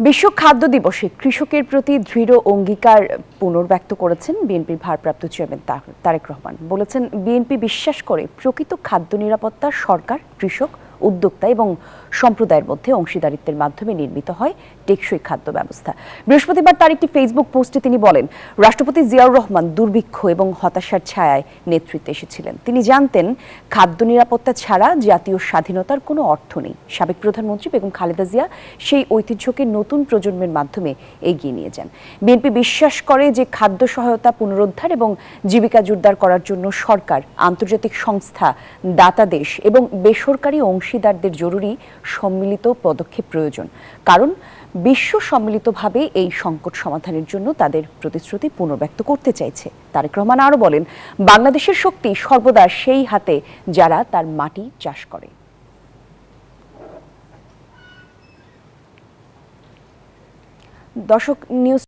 বিশ্ব খাদ্য দিবসে কৃষকের প্রতি দৃঢ় অঙ্গীকার পুনর্ব্যক্ত করেছেন বিএনপির ভারপ্রাপ্ত চেয়ারম্যান তারেক রহমান। বলেছেন, বিএনপি বিশ্বাস করে প্রকৃত খাদ্য নিরাপত্তা সরকার, কৃষক, উদ্যোক্তা এবং সম্প্রদায়ের মধ্যে অংশীদারিত্বের মাধ্যমে নির্মিত হয় টেকসই খাদ্য ব্যবস্থা। বৃহস্পতিবার তার একটি ফেসবুক পোস্টে তিনি বলেন, রাষ্ট্রপতি জিয়াউর রহমান দুর্ভিক্ষ এবং হতাশার ছায়ায় নেতৃত্বে এসেছিলেন। তিনি জানতেন, খাদ্য নিরাপত্তা ছাড়া জাতীয় স্বাধীনতার কোনো অর্থ নেই। সাবেক প্রধানমন্ত্রী বেগম খালেদা জিয়া সেই ঐতিহ্যকে নতুন প্রজন্মের মাধ্যমে এগিয়ে নিয়ে যান। বিএনপি বিশ্বাস করে যে খাদ্য সহায়তা পুনরুদ্ধার এবং জীবিকা জোরদার করার জন্য সরকার, আন্তর্জাতিক সংস্থা, দাতা দেশ এবং বেসরকারি অংশীদারদের জরুরি সম্মিলিত পদক্ষেপ প্রয়োজন। কারণ বিশ্ব সম্মিলিতভাবে এই সংকট সমাধানের জন্য তাদের প্রতিশ্রুতি পুনর্ব্যক্ত করতে চাইছে। তারেক রহমান আরও বলেন, বাংলাদেশের শক্তি সর্বদা সেই হাতে যারা তার মাটি চাষ করে। দর্শক, নিউজ